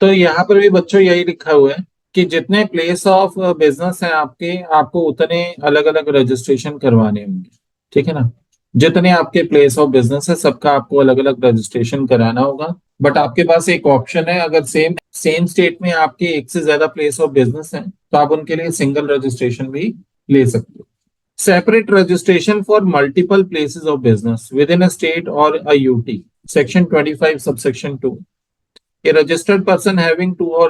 तो यहाँ पर भी बच्चों यही लिखा हुआ है कि जितने प्लेस ऑफ बिजनेस हैं आपके, आपको उतने अलग अलग रजिस्ट्रेशन करवाने होंगे। ठीक है ना? जितने आपके प्लेस ऑफ बिजनेस है सबका आपको अलग अलग रजिस्ट्रेशन कराना होगा। बट आपके पास एक ऑप्शन है, अगर सेम सेम स्टेट में आपके एक से ज्यादा प्लेस ऑफ बिजनेस हैं तो आप उनके लिए सिंगल रजिस्ट्रेशन भी ले सकते हो। Separate registration for multiple places of business within a state or a UT. Section 25, subsection 2. A registered person having two or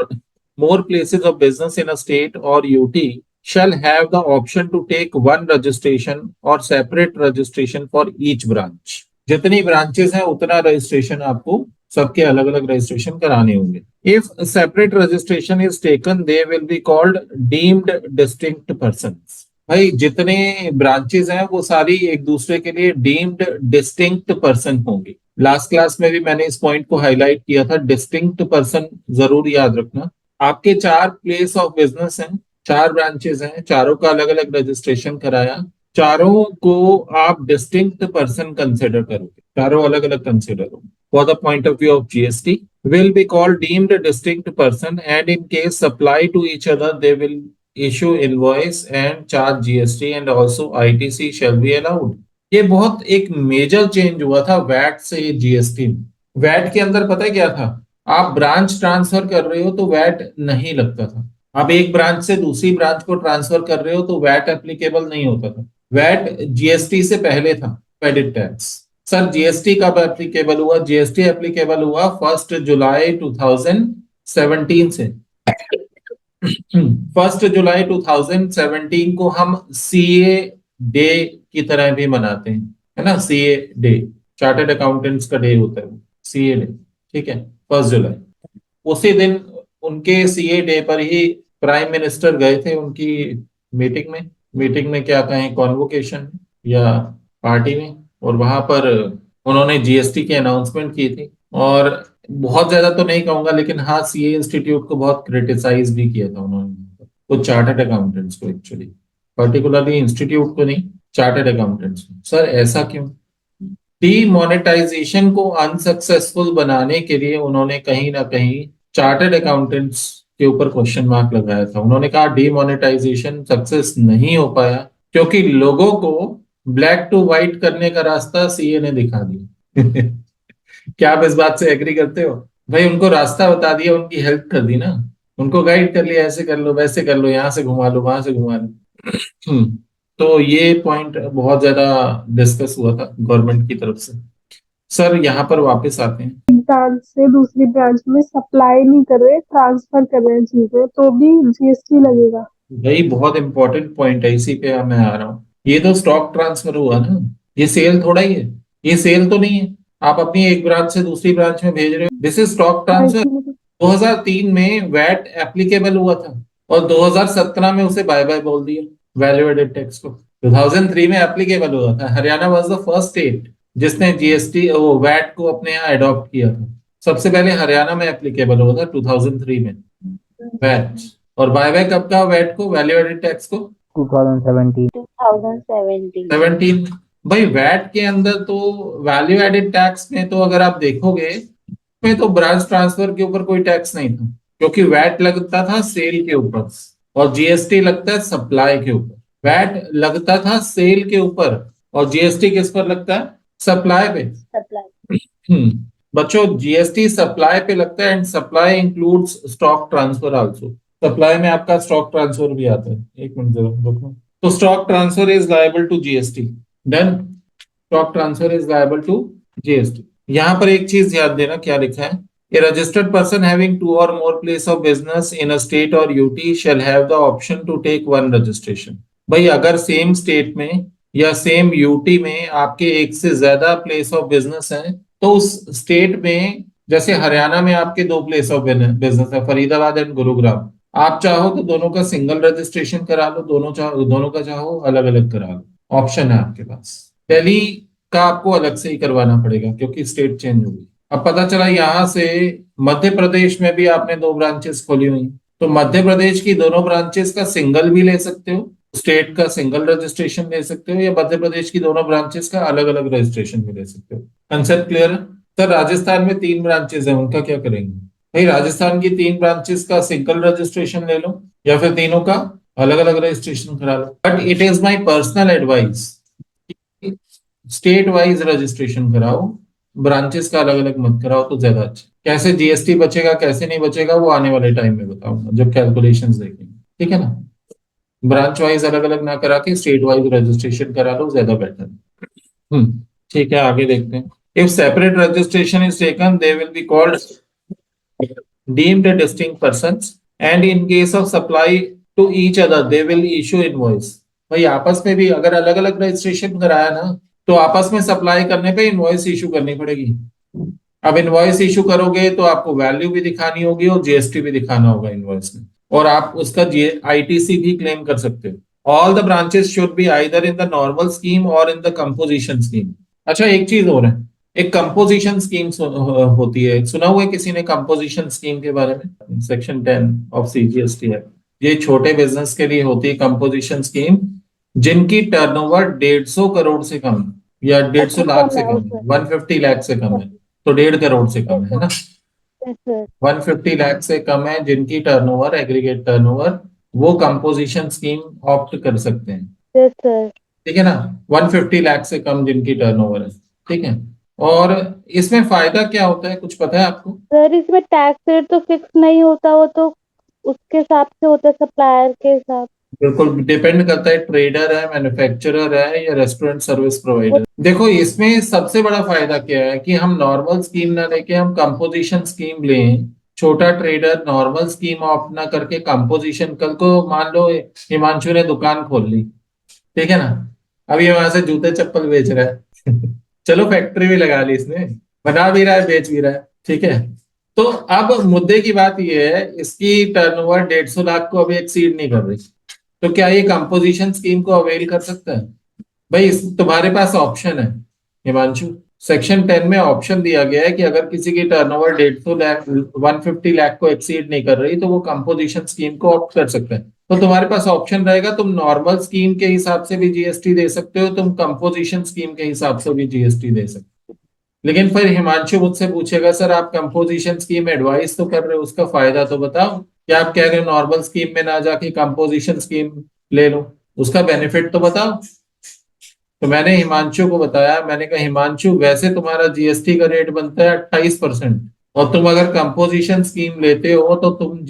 more places of business in a state or UT shall have the option to take one registration or separate registration for each branch. जितनी branches हैं उतना registration आपको सबके अलग अलग registration कराने होंगे। If separate registration is taken they will be called deemed distinct persons. भाई जितने ब्रांचेस हैं वो सारी एक दूसरे के लिए डीम्ड डिस्टिंक्ट पर्सन होंगे। लास्ट क्लास में भी मैंने इस पॉइंट को हाईलाइट किया था, डिस्टिंक्ट पर्सन जरूर याद रखना। आपके 4 प्लेस ऑफ बिजनेस हैं, 4 ब्रांचेस हैं, चारों का अलग अलग रजिस्ट्रेशन कराया, चारों को आप डिस्टिंक्ट पर्सन कंसिडर करोगे, चारों अलग अलग कंसिडर होंगे। For the point of view of GST will be called deemed distinct person, and in case supply to each other they will issue invoice and charge GST and also ITC shall be allowed। ये बहुत एक major change हुआ था VAT से GST में। VAT के अंदर पता है क्या था? आप ब्रांच ट्रांसफर कर रहे हो तो वैट नहीं लगता था। आप एक ब्रांच से दूसरी ब्रांच को ट्रांसफर कर रहे हो तो वैट एप्लीकेबल नहीं होता था। वैट जीएसटी से पहले था, क्रेडिट टैक्स। सर जीएसटी कब एप्लीकेबल हुआ? जीएसटी एप्लीकेबल हुआ 1 जुलाई 2017 से। 1 जुलाई 2017 को हम सीए डे की तरह भी मनाते हैं, है ना? सीए डे, चार्टर्ड अकाउंटेंट्स का डे होता है वो, सीए डे। ठीक है, 1 जुलाई। उसी दिन उनके सीए डे पर ही प्राइम मिनिस्टर गए थे उनकी मीटिंग में क्या कहें, कॉन्वोकेशन या पार्टी में, और वहां पर उन्होंने जीएसटी की अनाउंसमेंट की थी। और बहुत ज्यादा तो नहीं कहूंगा, लेकिन हाँ सीए इंस्टीट्यूट को बहुत क्रिटिसाइज भी किया था उन्होंने, वो चार्टर्ड अकाउंटेंट्स को एक्चुअली, पर्टिकुलरली इंस्टीट्यूट को नहीं, चार्टर्ड अकाउंटेंट्स को। सर ऐसा क्यों? डीमोनेटाइजेशन को अनसक्सेसफुल बनाने के लिए उन्होंने कहीं ना कहीं चार्टर्ड अकाउंटेंट्स के ऊपर क्वेश्चन मार्क लगाया था। उन्होंने कहा डीमोनेटाइजेशन सक्सेस नहीं हो पाया क्योंकि लोगों को ब्लैक टू व्हाइट करने का रास्ता सीए ने दिखा दिया। क्या आप इस बात से एग्री करते हो? भाई उनको रास्ता बता दिया, उनकी हेल्प कर दी ना, उनको गाइड कर लिया, ऐसे कर लो वैसे कर लो, यहाँ से घुमा लो वहां से घुमा लो। तो ये पॉइंट बहुत ज्यादा डिस्कस हुआ था गवर्नमेंट की तरफ से। सर यहाँ पर वापस आते हैं, ब्रांच से दूसरी ब्रांच में सप्लाई नहीं कर रहे, ट्रांसफर कर रहे हैं चीजें, तो भी जीएसटी लगेगा। यही बहुत इंपॉर्टेंट पॉइंट है, इसी पे मैं आ रहा हूँ। ये तो स्टॉक ट्रांसफर हुआ ना, ये सेल थोड़ा ही है, ये सेल तो नहीं है। आप अपनी एक ब्रांच से दूसरी ब्रांच में भेज रहे हो, दिस इज स्टॉक ट्रांसफर। 2003 में वैट एप्लीकेबल हुआ था और 2017 में उसे बाय बाय बोल दिया, वैल्यू एडेड टैक्स को। 2003 में एप्लीकेबल हुआ था। Haryana was the first state जिसने जीएसटी वो वैट को अपने यहाँ अडॉप्ट किया था। सबसे पहले हरियाणा में एप्लीकेबल हुआ था 2003 में वैट। और बाय बाय कब का वैट को, वैल्यू एडेड टैक्स को? 2017। 17। भाई वैट के अंदर तो वैल्यू एडेड टैक्स में तो अगर आप देखोगे में तो ब्रांच ट्रांसफर के ऊपर कोई टैक्स नहीं था, क्योंकि वैट लगता था सेल के ऊपर और जीएसटी लगता है सप्लाई के ऊपर। वैट लगता था सेल के ऊपर और जीएसटी किस पर लगता है? सप्लाई पे। बच्चों जीएसटी सप्लाई पे लगता है and supply includes stock transfer also. Supply में आपका स्टॉक ट्रांसफर भी आता है। एक मिनट जरा रुको। तो stock transfer is liable to GST. Done. Stock transfer is liable to GST. यहां पर एक चीज याद देना, क्या लिखा है? A registered person having 2 or more place of business in a state or UT shall have the option to take one registration। भाई अगर सेम स्टेट में या सेम यूटी में आपके एक से ज्यादा प्लेस ऑफ बिजनेस है तो उस स्टेट में, जैसे हरियाणा में आपके 2 प्लेस ऑफ बिजनेस है, फरीदाबाद एंड गुरुग्राम, आप चाहो तो दोनों का सिंगल रजिस्ट्रेशन करा लो, दोनों का चाहो अलग अलग करा लो, ऑप्शन है आपके पास। दिल्ली का आपको अलग से ही करवाना पड़ेगा क्योंकि स्टेट चेंज होगी। अब पता चला यहां से मध्य प्रदेश में भी आपने 2 ब्रांचेस खोली हुई, तो मध्य प्रदेश की दोनों ब्रांचेस का सिंगल भी ले सकते हो, स्टेट का सिंगल रजिस्ट्रेशन ले सकते हो, या मध्य प्रदेश की दोनों ब्रांचेस का अलग अलग रजिस्ट्रेशन भी ले सकते हो। कंसेप्ट क्लियर है? सर राजस्थान में 3 ब्रांचेस हैं, उनका क्या करेंगे? भाई राजस्थान की 3 ब्रांचेस का सिंगल रजिस्ट्रेशन ले लो, या फिर तीनों का अलग अलग रजिस्ट्रेशन करा लो। But it is my personal advice, state wise registration कराओ, ब्रांचेस का अलग अलग मत कराओ तो ज्यादा अच्छा। कैसे जीएसटी बचेगा कैसे नहीं बचेगा वो आने वाले टाइम में बताऊंगा जब कैलकुलेशंस देखेंगे, ठीक है ना। ब्रांच वाइज अलग अलग ना करा के स्टेट वाइज रजिस्ट्रेशन करा लो, ज्यादा बेटर। ठीक है, आगे देखते हैं। If separate registration is taken they will be called deemed distinct persons, and in case of supply to each other they will issue invoice। भाई आपस में भी अगर अलग अलग रजिस्ट्रेशन कराया ना, तो आपस में सप्लाई करने पे इनवॉइस इशू करनी पड़ेगी। अब इनवॉइस इशू करोगे तो आपको वैल्यू भी दिखानी होगी और जीएसटी भी दिखाना होगा इनवॉइस में, और आप उसका आईटीसी भी क्लेम कर सकते हो। All the branches should be either in the normal scheme और इन द कंपोजिशन स्कीम। अच्छा, एक चीज और है, एक कंपोजिशन स्कीम होती है, सुना हुआ है किसी ने कंपोजिशन स्कीम के बारे में? सेक्शन 10 ऑफ सीजीएसटी है, ये छोटे बिजनेस के लिए होती है कंपोजिशन स्कीम, जिनकी टर्नओवर 150 करोड़ से कम है, या 150 लाख कम से है कम है, उसमें। 150 लाख से कम है, तो 1.5 करोड़ से कम यस है सर। ना। Yes sir. 150 लाख से कम है जिनकी टर्नओवर, एग्रीगेट टर्नओवर, वो कंपोजिशन स्कीम ऑप्ट कर सकते हैं, यस सर। ठीक है ना। 150 लाख से कम जिनकी टर्नओवर है, ठीक है। और इसमें फायदा क्या होता है, कुछ पता है आपको? सर इसमें टैक्स रेट तो फिक्स नहीं होता, वो तो उसके हिसाब से होता है, सप्लायर के हिसाब। बिल्कुल डिपेंड करता है, ट्रेडर है, मैन्युफैक्चरर है, या रेस्टोरेंट सर्विस वो प्रोवाइडर। देखो इसमें सबसे बड़ा फायदा क्या है कि हम नॉर्मल स्कीम ना लेके हम कंपोजिशन स्कीम लें। छोटा ट्रेडर नॉर्मल स्कीम ऑप्ट ना करके कंपोजिशन, कल को मान लो हिमांशु ने दुकान खोल ली, ठीक है ना, अब ये वहां से जूते चप्पल बेच रहा है चलो फैक्ट्री भी लगा ली इसने, बना भी रहा है बेच भी रहा है, ठीक है। तो अब मुद्दे की बात ये है, इसकी टर्नओवर 150 लाख को अभी एक्सीड नहीं कर रही, तो क्या ये कंपोजिशन स्कीम को अवेल कर सकता है? भाई तुम्हारे पास ऑप्शन है हिमांशु, सेक्शन 10 में ऑप्शन दिया गया है कि अगर किसी की टर्नओवर 150 लाख 150 लाख को एक्सीड नहीं कर रही तो वो कंपोजिशन स्कीम को ऑप्ट कर सकते हैं। तो तुम्हारे पास ऑप्शन रहेगा, तुम नॉर्मल स्कीम के हिसाब से भी जीएसटी दे सकते हो, तुम कंपोजिशन स्कीम के हिसाब से भी जीएसटी दे सकते हो। लेकिन फिर हिमांशु मुझसे पूछेगा, सर आप कंपोजिशन स्कीम एडवाइस तो कर रहे हो, उसका फायदा तो बताओ, क्या आप कह रहे हो नॉर्मल स्कीम में ना जाके कंपोजिशन स्कीम ले लो, उसका बेनिफिट तो बताओ। तो मैंने हिमांशु को बताया, मैंने कहा हिमांशु वैसे तुम्हारा जीएसटी का रेट बनता है 28%, और तुम अगर कंपोजिशन स्कीम लेते हो तो तुम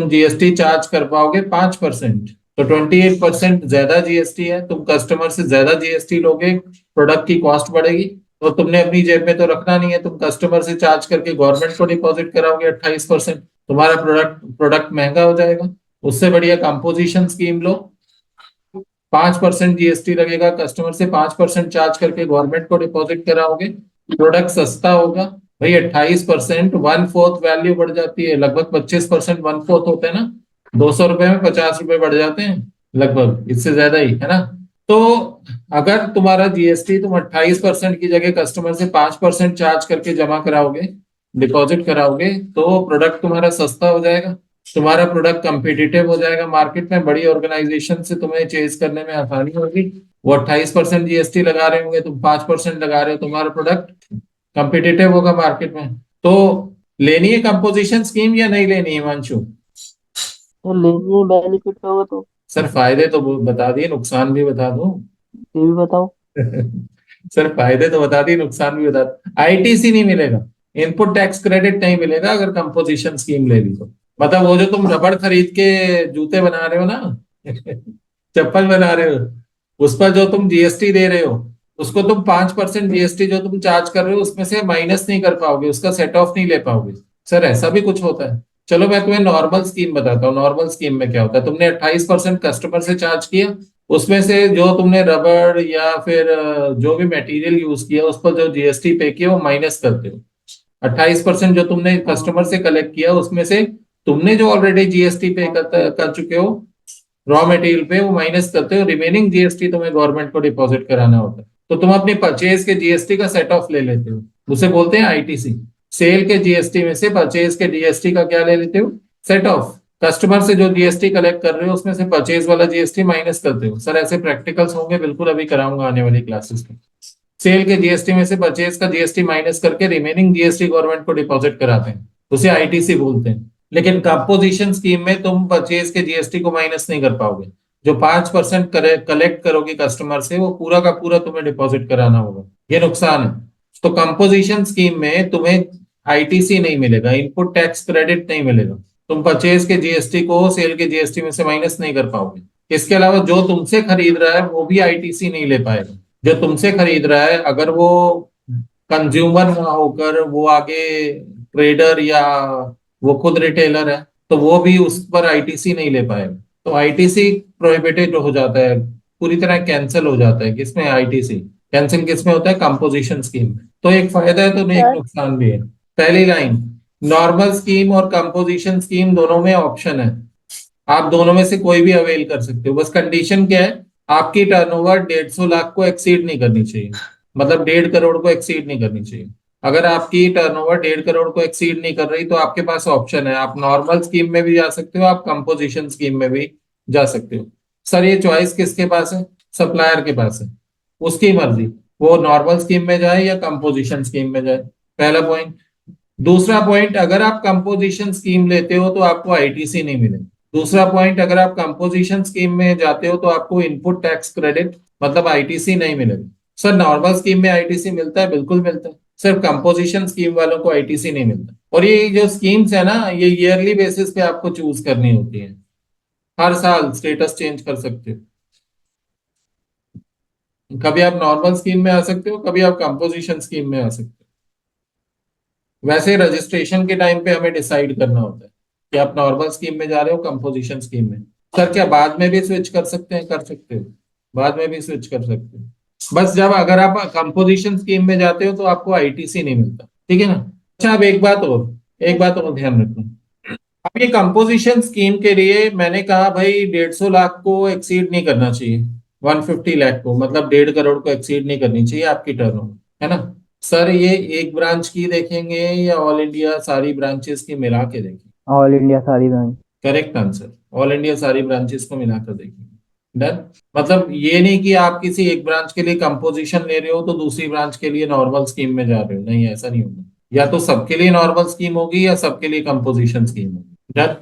जीएसटी चार्ज कर पाओगे 5%, तो 28% ज्यादा जीएसटी है, तुम कस्टमर से ज्यादा जीएसटी लोगे, प्रोडक्ट की कॉस्ट बढ़ेगी, तो तुमने अपनी जेब में तो रखना नहीं है, तुम कस्टमर से चार्ज करके गवर्नमेंट को डिपॉजिट कराओगे 28%, तुम्हारा प्रोडक्ट प्रोडक्ट महंगा हो जाएगा। उससे बढ़िया कंपोजिशन स्कीम लो, 5% जीएसटी लगेगा, कस्टमर से 5% चार्ज करके गवर्नमेंट को डिपॉजिट कराओगे, प्रोडक्ट सस्ता होगा। भाई 28%, 1/4 वैल्यू बढ़ जाती है, लगभग 25% 1/4 होते हैं ना, 200 रुपए में 50 रुपए बढ़ जाते हैं, लगभग इससे ज्यादा ही है ना। तो अगर तुम्हारा जीएसटी तुम 28% की जगह कस्टमर से 5% चार्ज करके जमा कराओगे, डिपॉजिट कराओगे, तो प्रोडक्ट तुम्हारा सस्ता हो जाएगा, तुम्हारा प्रोडक्ट कंपिटिटिव हो जाएगा मार्केट में, बड़ी ऑर्गेनाइजेशन से तुम्हें चेज करने में आसानी होगी। वो 28% जीएसटी लगा रहे होंगे, तुम 5% लगा रहे हो, तुम्हारा प्रोडक्ट कंपिटिटिव होगा मार्केट में। तो लेनी है कंपोजिशन स्कीम या नहीं लेनी है हिमांशु? तो लेनी है, बेनिफिट होगा तो। सर फायदे तो बता दिए, नुकसान भी बता दूं ये भी बताओ। सर फायदे तो बता दिए, नुकसान भी बता। आईटीसी नहीं मिलेगा, इनपुट टैक्स क्रेडिट नहीं मिलेगा अगर कंपोजिशन स्कीम ले ली तो। मतलब वो जो तुम रबड़ खरीद के जूते बना रहे हो ना चप्पल बना रहे हो, उस पर जो तुम जीएसटी दे रहे हो, उसको तुम 5% जीएसटी जो तुम चार्ज कर रहे हो उसमें से माइनस नहीं कर पाओगे, उसका सेट ऑफ नहीं ले पाओगे। सर ऐसा भी कुछ होता है? चलो मैं तुम्हें नॉर्मल स्कीम बताता हूँ, नॉर्मल स्कीम में क्या होता है, तुमने 28% कस्टमर से चार्ज किया, उसमें से जो तुमने रबड़ या फिर जो भी मटेरियल यूज किया उस पर जो जीएसटी पे किया वो माइनस करते हो। 28% जो तुमने हाँ। कस्टमर से कलेक्ट किया उसमें से तुमने जो ऑलरेडी जीएसटी पे कर चुके हो रॉ मटेरियल पे, वो माइनस करते हो, रिमेनिंग जीएसटी तुम्हें गवर्नमेंट को डिपॉजिट कराना होता है, तो तुम अपनी परचेज के जीएसटी का सेट ऑफ ले लेते हो, उसे बोलते हैं आईटीसी। सेल के जीएसटी में से परचेज के जीएसटी का क्या ले लेते हो, सेट ऑफ। कस्टमर से जो जीएसटी कलेक्ट कर रहे हो उसमें से परचेज वाला जीएसटी माइनस करते हो। सर ऐसे प्रैक्टिकल्स होंगे, बिल्कुल अभी कराऊंगा आने वाली क्लासेस में। सेल के जीएसटी में से परचेज का जीएसटी माइनस करके रिमेनिंग जीएसटी गवर्नमेंट को डिपॉजिट कराते हैं, उसे आईटीसी बोलते हैं। लेकिन कंपोजिशन स्कीम में तुम परचेज के जीएसटी को माइनस नहीं कर पाओगे। जो 5% कलेक्ट करोगे कस्टमर से, वो पूरा का पूरा तुम्हें डिपॉजिट कराना होगा। ये नुकसान है। तो कंपोजिशन स्कीम में तुम्हें आईटीसी नहीं मिलेगा, इनपुट टैक्स क्रेडिट नहीं मिलेगा। तुम परचेज के जीएसटी को सेल के जीएसटी में से माइनस नहीं कर पाओगे। इसके अलावा जो तुमसे खरीद रहा है वो भी आईटीसी नहीं ले पाएगा। जो तुमसे खरीद रहा है, अगर वो कंज्यूमर ना होकर वो आगे ट्रेडर या वो खुद रिटेलर है, तो वो भी उस पर आईटीसी नहीं ले पाएगा। तो आईटीसी प्रोहिबिटेड हो जाता है, पूरी तरह कैंसिल हो जाता है। किसमें आईटीसी कैंसिल किसमें होता है? कंपोजिशन स्कीम में। तो एक फायदा है तो एक सर नुकसान भी है। पहली लाइन, नॉर्मल स्कीम और कंपोजिशन स्कीम दोनों में ऑप्शन है। आप दोनों में से कोई भी अवेल कर सकते हो। बस कंडीशन क्या है? आपकी टर्नओवर 150 लाख को एक्सीड नहीं करनी चाहिए। मतलब 1.5 करोड़ को एक्सीड नहीं करनी चाहिए। अगर आपकी टर्नओवर 1.5 करोड़ को एक्सीड नहीं कर रही, तो आपके पास ऑप्शन है, आप नॉर्मल स्कीम में भी जा सकते हो, आप कंपोजिशन स्कीम में भी जा सकते हो। सर ये चॉइस किसके पास है? सप्लायर के पास है। उसकी मर्जी, वो नॉर्मल स्कीम में जाए या कंपोजिशन स्कीम में जाए। पहला पॉइंट। दूसरा पॉइंट, अगर आप कंपोजिशन स्कीम लेते हो तो आपको आईटीसी नहीं मिलेगा। दूसरा पॉइंट, अगर आप कंपोजिशन स्कीम में जाते हो तो आपको इनपुट टैक्स क्रेडिट मतलब आईटीसी नहीं मिलेगा। सर नॉर्मल स्कीम में आईटीसी मिलता है, बिल्कुल मिलता है। सिर्फ कंपोजिशन स्कीम वालों को आईटीसी नहीं मिलता। और ये जो स्कीम्स है ना, ये ईयरली बेसिस पे आपको चूज करनी होती है। हर साल स्टेटस चेंज कर सकते हो। कभी आप नॉर्मल स्कीम में आ सकते हो, कभी आप कंपोजिशन स्कीम में आ सकते हो। वैसे रजिस्ट्रेशन के टाइम पे हमें डिसाइड करना होता है कि आप नॉर्मल स्कीम में जा रहे हो, कंपोजिशन स्कीम में। सर क्या बाद में भी स्विच कर सकते हैं? कर सकते हो, बाद में भी स्विच कर सकते हो। बस जब अगर आप कंपोजिशन स्कीम में जाते हो तो आपको आईटीसी नहीं मिलता, ठीक है ना। अच्छा, अब एक बात और ध्यान रखना। अब ये कंपोजिशन स्कीम के लिए मैंने कहा भाई 150 लाख को एक्सीड नहीं करना चाहिए, 150 लाख को, मतलब 1.5 करोड़ को एक्सीड नहीं करनी चाहिए आपकी टर्नओवर, है ना। सर ये एक ब्रांच की देखेंगे या ऑल इंडिया सारी ब्रांचेस की मिला के देखेंगे? ऑल इंडिया सारी bank. Correct answer, all India सारी ब्रांचेस को मिलाकर देखेंगे। डन। मतलब ये नहीं कि आप किसी एक ब्रांच के लिए कंपोजिशन ले रहे हो तो दूसरी ब्रांच के लिए नॉर्मल स्कीम में जा रहे हो, नहीं ऐसा नहीं होगा। या तो सबके लिए नॉर्मल स्कीम होगी या सबके लिए कंपोजिशन स्कीम होगी। डन।